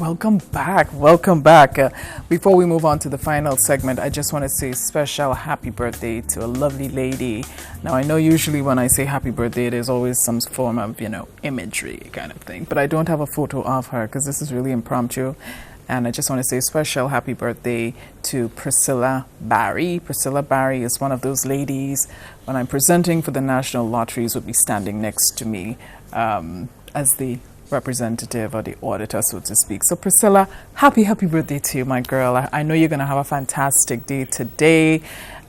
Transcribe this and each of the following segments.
welcome back. Welcome back. Before we move on to the final segment, I just want to say special happy birthday to a lovely lady. Now, I know usually when I say happy birthday, there's always some form of, imagery kind of thing. But I don't have a photo of her because this is really impromptu. And I just want to say special happy birthday to Priscilla Barry. Priscilla Barry is one of those ladies, when I'm presenting for the National Lotteries, would be standing next to me as the representative or the auditor, so to speak. So Priscilla, happy birthday to you, my girl. I know you're going to have a fantastic day today,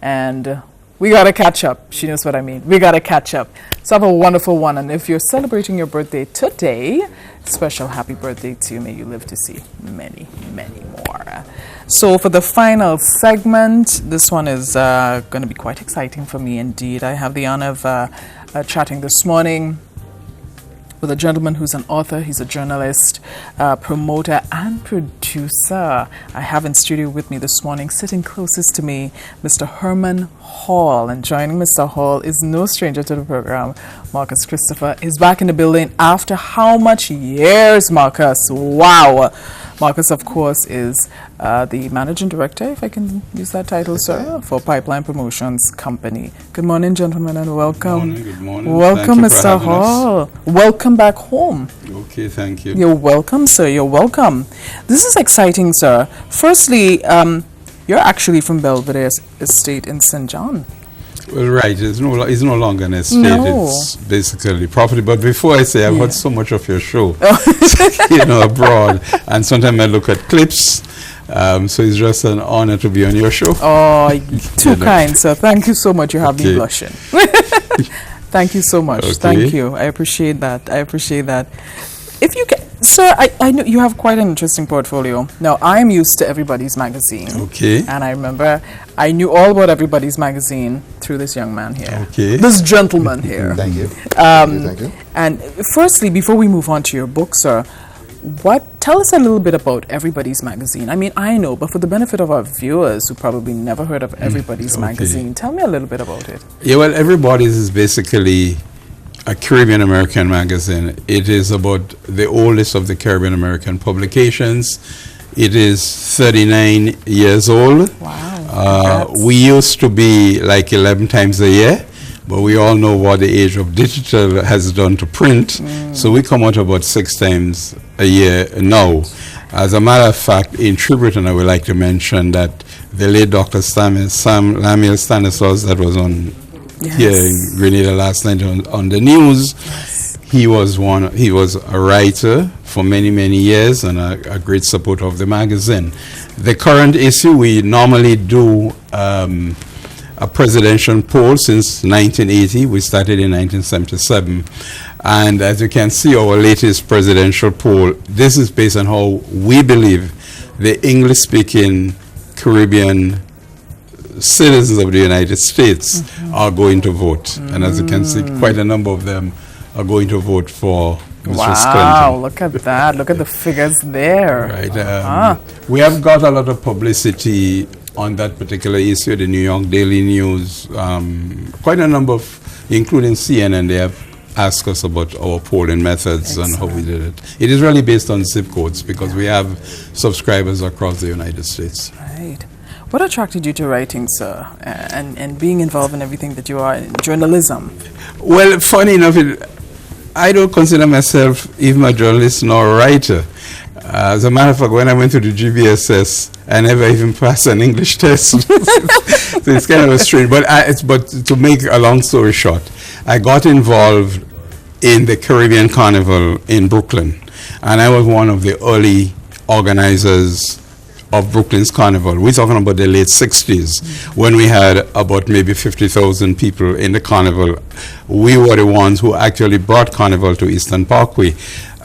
and we got to catch up. She knows what I mean. We got to catch up. So have a wonderful one. And if you're celebrating your birthday today, special happy birthday to you. May you live to see many, many more. So for the final segment, this one is going to be quite exciting for me indeed. I have the honor of chatting this morning with a gentleman who's an author. He's a journalist, promoter, and producer. I have in studio with me this morning, sitting closest to me, Mr. Herman Hall. And joining Mr. Hall is no stranger to the program. Marcus Christopher is back in the building after how much years, Marcus? Wow. Marcus, of course, is the managing director, if I can use that title, sir, for Pipeline Promotions Company. Good morning, gentlemen, and welcome. Good morning. Welcome, Mr. Hall. Welcome back home. Okay, thank you. You're welcome, sir. You're welcome. This is exciting, sir. Firstly, you're actually from Belvedere Estate in St. John. Well, right. It's no longer an estate. No. It's basically property. But before I say, I've heard so much of your show, abroad. And sometimes I look at clips. So it's just an honor to be on your show. Oh, too kind, sir. Thank you so much. You have me blushing. Thank you so much. Okay. Thank you. I appreciate that. If you can, sir, I know you have quite an interesting portfolio. Now, I'm used to Everybody's Magazine. Okay. And I remember I knew all about Everybody's Magazine through this young man here. Okay. This gentleman here. Thank you. Thank you. And firstly, before we move on to your book, sir, tell us a little bit about Everybody's Magazine. I mean, I know, but for the benefit of our viewers who probably never heard of Everybody's Magazine, tell me a little bit about it. Yeah, well, Everybody's is basically a Caribbean American magazine. It is about the oldest of the Caribbean American publications. It is 39 years old. Wow. We used to be like 11 times a year, but we all know what the age of digital has done to print. So we come out about 6 times a year now. As a matter of fact, in tribute, and I would like to mention that the late Dr. Sam Lamiel Stanislaus, that was on here in Grenada last night on the news. Yes. He was a writer for many, many years and a great supporter of the magazine. The current issue, we normally do a presidential poll since 1980. We started in 1977. And as you can see, our latest presidential poll, this is based on how we believe the English-speaking Caribbean citizens of the United States are going to vote. And as you can see, quite a number of them are going to vote for Mr. Wow, Clinton. look at that. Look at the figures there. Right. We have got a lot of publicity on that particular issue, the New York Daily News, quite a number of, including CNN, they have asked us about our polling methods and how we did it. It is really based on zip codes because we have subscribers across the United States. Right. What attracted you to writing, sir, and being involved in everything that you are in journalism? Well, funny enough, I don't consider myself even a journalist nor a writer. As a matter of fact, when I went to the GBSS, I never even passed an English test. So it's kind of a strange. But to make a long story short, I got involved in the Caribbean Carnival in Brooklyn, and I was one of the early organizers of Brooklyn's Carnival. We're talking about the late 60s, when we had about maybe 50,000 people in the Carnival. We were the ones who actually brought Carnival to Eastern Parkway.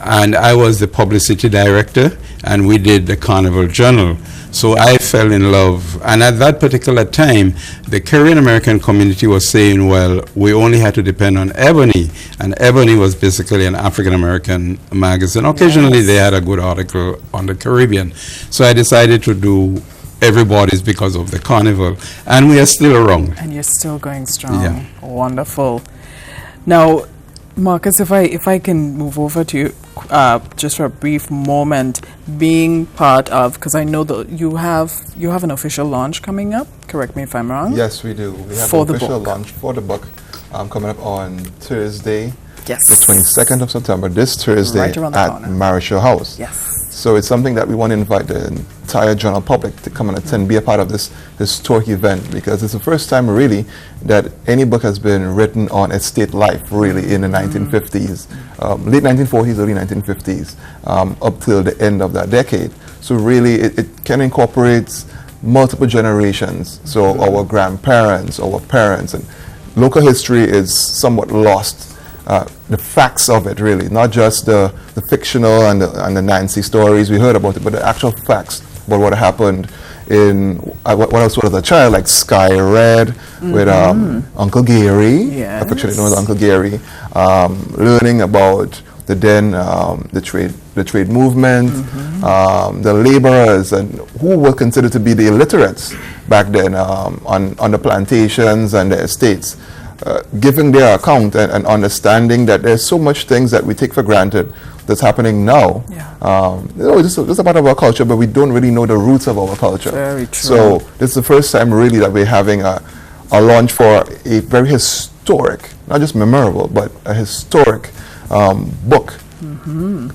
And I was the publicity director, and we did the Carnival Journal. So I fell in love. And at that particular time, the Caribbean American community was saying, well, we only had to depend on Ebony. And Ebony was basically an African American magazine. Occasionally they had a good article on the Caribbean. So I decided to do Everybody's because of the Carnival. And we are still around. And you're still going strong. Yeah. Wonderful. Now, Marcus, if I can move over to you, just for a brief moment, being part of, because I know that you have an official launch coming up. Correct me if I'm wrong. Yes, we do. We have For an the official book. launch for the book coming up on Thursday, Yes. the 22nd of September, this Thursday Right around the at corner. Marischal House. Yes. So it's something that we want to invite the entire general public to come and attend, be a part of this historic event, because it's the first time really that any book has been written on estate life, really, in the 1950s, late 1940s, early 1950s, up till the end of that decade. So really it can incorporate multiple generations. So our grandparents, our parents, and local history is somewhat lost. The facts of it, really, not just the fictional and the Nancy stories we heard about it, but the actual facts about what happened in what I was as a child, like Sky Red with Uncle Gary, Yes. affectionately known as Uncle Gary, learning about the trade movement, the laborers, and who were considered to be the illiterates back then on the plantations and the estates. Giving their account and understanding that there's so much things that we take for granted that's happening now. Yeah. It's a part of our culture, but we don't really know the roots of our culture. Very true. So this is the first time really that we're having a launch for a very historic, not just memorable, but a historic book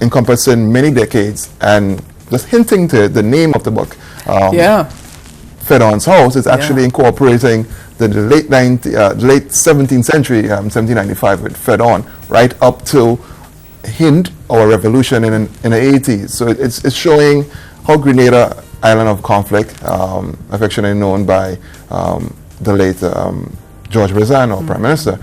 encompassing many decades, and just hinting to the name of the book. Yeah. Fedon's House is actually Yeah. incorporating the late 17th century, 1795 with Fedon, right up to Hind, or revolution in the 80s. So it's showing how Grenada, island of conflict, affectionately known by the late George Brezano, Prime Minister,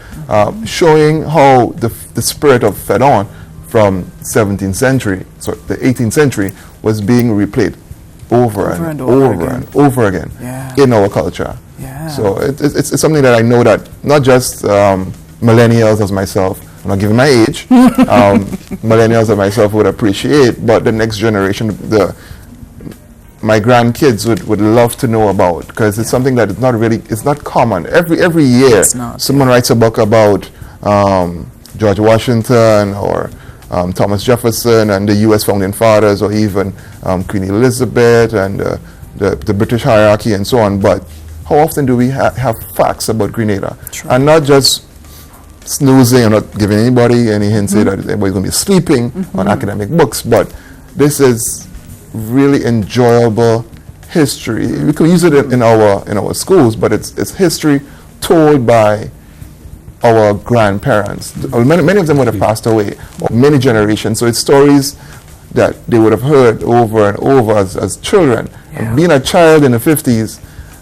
showing how the spirit of Fedon from 17th century, so the 18th century, was being replayed over and over again Yeah. in our culture. Yeah. So it's something that I know that not just millennials as myself, I'm not giving my age, millennials as myself would appreciate, but the next generation, my grandkids would love to know about, because it's something that is not really, it's not common. Every year It's not, someone writes a book about George Washington or Thomas Jefferson and the U.S. founding fathers, or even Queen Elizabeth and the British hierarchy and so on. But how often do we have facts about Grenada? True. And not just snoozing and not giving anybody any hints that everybody's going to be sleeping on academic books, but this is really enjoyable history. We can use it in our schools, but it's history told by our grandparents. Many of them would have passed away, or many generations. So it's stories that they would have heard over and over as children. Yeah. And being a child in the 50s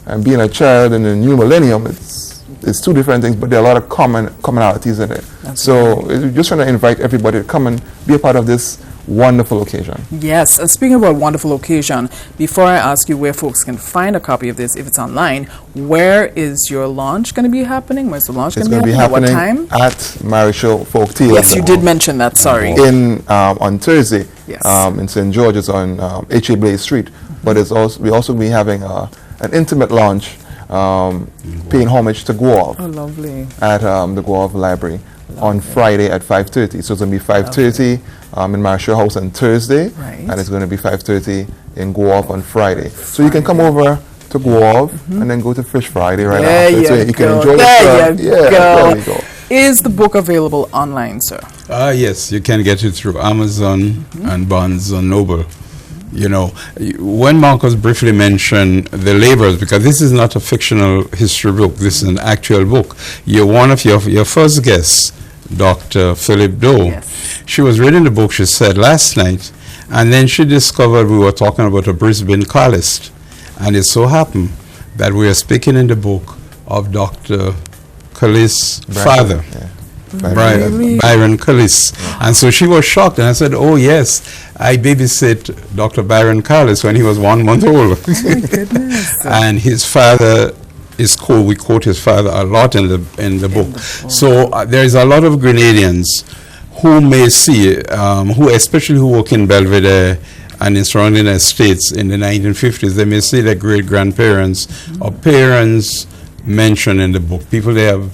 and being a child in the new millennium, it's two different things, but there are a lot of commonalities in it. So we're just trying to invite everybody to come and be a part of this wonderful occasion. Yes, and speaking about wonderful occasion, before I ask you where folks can find a copy of this, if it's online, where is your launch going to be happening? Where's the launch It's going to be happening happening? At what time? at Marischal Folk Theatre. Yes, you did mention that, sorry. On Thursday, Yes. in St. George's on H.A. Blaze Street. But we also be having an intimate launch, paying homage to Guelph Oh, lovely. at the Guelph Library on Friday at 5:30. So it's going to be 5:30 in Marischal House on Thursday, Right. and it's going to be 5:30 in Guelph on Friday. So you can come over to Guelph and then go to Fish Friday right There after. So you you can go. enjoy There yourself. you Yeah, go. there you go. Is the book available online, sir? Yes, you can get it through Amazon and Barnes and Noble. You know, when Marcus briefly mentioned the laborers, because this is not a fictional history book, this is an actual book. One of your first guests, Dr. Philip Doe, Yes. she was reading the book, she said, last night, and then she discovered we were talking about a Brisbane Carlist. And it so happened that we are speaking in the book of Dr. Cullis' father. Yeah. Really? Byron Cullis. And so she was shocked, and I said, oh yes, I babysit Dr. Byron Cullis when he was 1 month old. Oh, my goodness. And his father is we quote his father a lot in the book. So there is a lot of Grenadians who may see, especially who work in Belvedere and in surrounding estates in the 1950s, they may see their great grandparents or parents mentioned in the book, people they have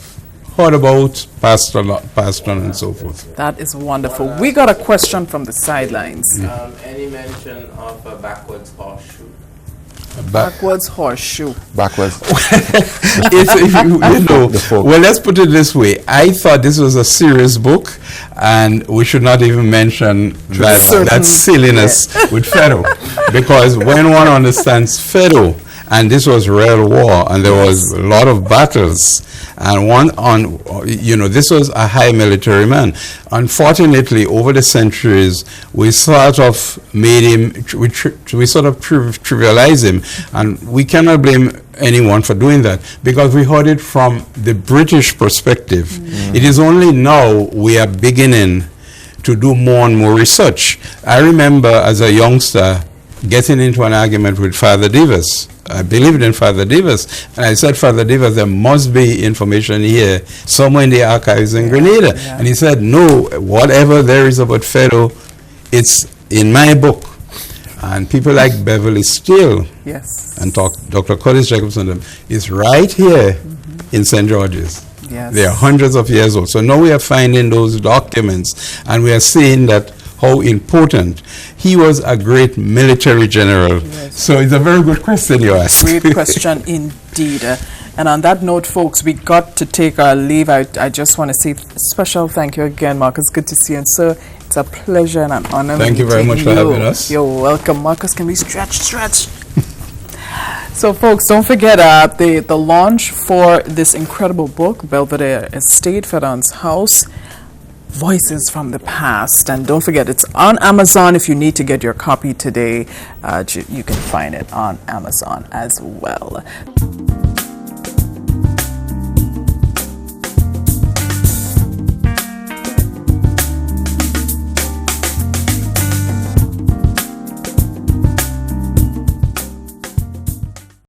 heard about, passed on, and so forth. That is wonderful. We got a question from the sidelines. Any mention of a backwards horseshoe? Backwards horseshoe. Backwards. Well, let's put it this way. I thought this was a serious book, and we should not even mention that silliness with Pharaoh, because when one understands Pharaoh, and this was real war, and there was a lot of battles, and this was a high military man. Unfortunately, over the centuries, we sort of made him, we sort of trivialize him, and we cannot blame anyone for doing that, because we heard it from the British perspective. It is only now we are beginning to do more and more research. I remember as a youngster getting into an argument with Father Davis. I believed in Father Davis, and I said, Father Davis, there must be information here somewhere in the archives in Grenada. Yeah. And he said, no, whatever there is about Pharaoh, it's in my book. And people like Beverly Steele and Dr. Curtis Jacobson is right here in St. George's. Yes. They are hundreds of years old. So now we are finding those documents, and we are seeing that how important. He was a great military general. Yes. So it's a very good question you asked. Great question indeed. And on that note, folks, we got to take our leave. I just want to say special thank you again, Marcus. Good to see you. And sir, it's a pleasure and an honor. Thank you very much for having us. You're welcome. Marcus, can we stretch? So, folks, don't forget the launch for this incredible book, Belvedere Estate, Fedon's House, Voices from the Past. And don't forget, it's on Amazon. If you need to get your copy today, you can find it on Amazon as well.